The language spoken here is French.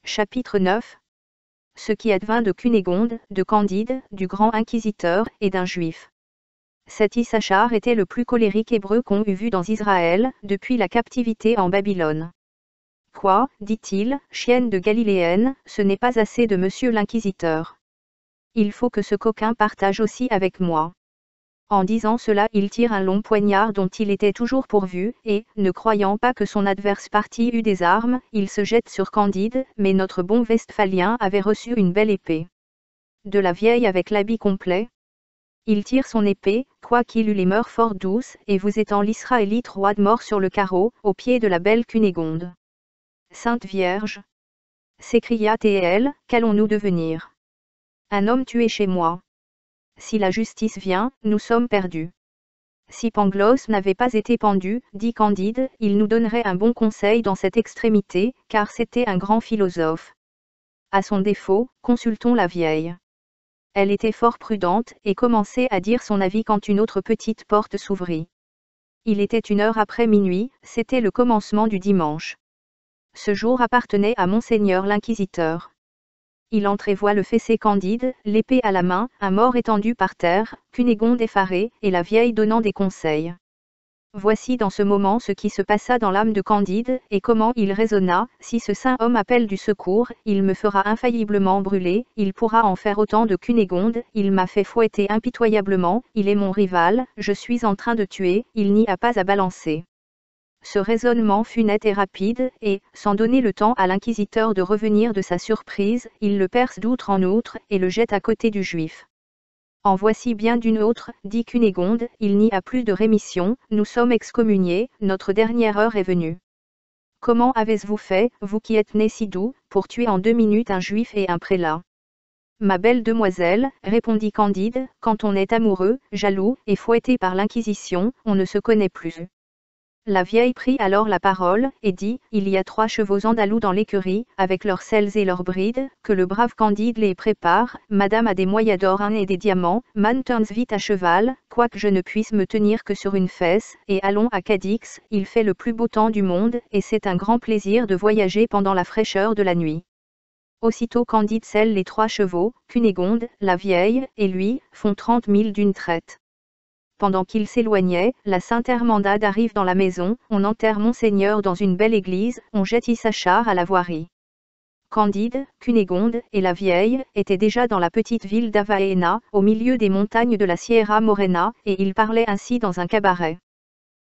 Chapitre 9. Ce qui advint de Cunégonde, de Candide, du grand inquisiteur, et d'un juif. Cet Issachar était le plus colérique hébreu qu'on eût vu dans Israël, depuis la captivité en Babylone. Quoi, dit-il, chienne de Galiléenne, ce n'est pas assez de monsieur l'inquisiteur. Il faut que ce coquin partage aussi avec moi. En disant cela, il tire un long poignard dont il était toujours pourvu, et, ne croyant pas que son adverse parti eût des armes, il se jette sur Candide, mais notre bon Westphalien avait reçu une belle épée. De la vieille avec l'habit complet. Il tire son épée, quoiqu'il eût les mœurs fort douces, et vous étant l'Israélite roi de mort sur le carreau, au pied de la belle Cunégonde. Sainte Vierge, s'écria Théel, qu'allons-nous devenir? Un homme tué chez moi. Si la justice vient, nous sommes perdus. Si Pangloss n'avait pas été pendu, dit Candide, il nous donnerait un bon conseil dans cette extrémité, car c'était un grand philosophe. À son défaut, consultons la vieille. Elle était fort prudente, et commençait à dire son avis quand une autre petite porte s'ouvrit. Il était 1 heure après minuit, c'était le commencement du dimanche. Ce jour appartenait à Monseigneur l'inquisiteur. Il entrevoit le fessé Candide, l'épée à la main, un mort étendu par terre, Cunégonde effarée, et la vieille donnant des conseils. Voici dans ce moment ce qui se passa dans l'âme de Candide, et comment il raisonna, si ce saint homme appelle du secours, il me fera infailliblement brûler, il pourra en faire autant de Cunégonde, il m'a fait fouetter impitoyablement, il est mon rival, je suis en train de tuer, il n'y a pas à balancer. Ce raisonnement fut net et rapide, et, sans donner le temps à l'inquisiteur de revenir de sa surprise, il le perce d'outre en outre, et le jette à côté du juif. En voici bien d'une autre, dit Cunégonde, il n'y a plus de rémission, nous sommes excommuniés, notre dernière heure est venue. Comment avez-vous fait, vous qui êtes né si doux, pour tuer en 2 minutes un juif et un prélat? Ma belle demoiselle, répondit Candide, quand on est amoureux, jaloux, et fouetté par l'Inquisition, on ne se connaît plus. La vieille prit alors la parole, et dit, il y a 3 chevaux andalous dans l'écurie, avec leurs selles et leurs brides, que le brave Candide les prépare, madame a des moyas d'or et des diamants, man turns vite à cheval, quoique je ne puisse me tenir que sur une fesse, et allons à Cadix, il fait le plus beau temps du monde, et c'est un grand plaisir de voyager pendant la fraîcheur de la nuit. Aussitôt Candide selle les 3 chevaux, Cunégonde, la vieille, et lui, font 30 000 d'une traite. Pendant qu'il s'éloignait, la sainte Hermandade arrive dans la maison, on enterre Monseigneur dans une belle église, on jette Issachar à la voirie. Candide, Cunégonde, et la vieille, étaient déjà dans la petite ville d'Avaena, au milieu des montagnes de la Sierra Morena, et ils parlaient ainsi dans un cabaret.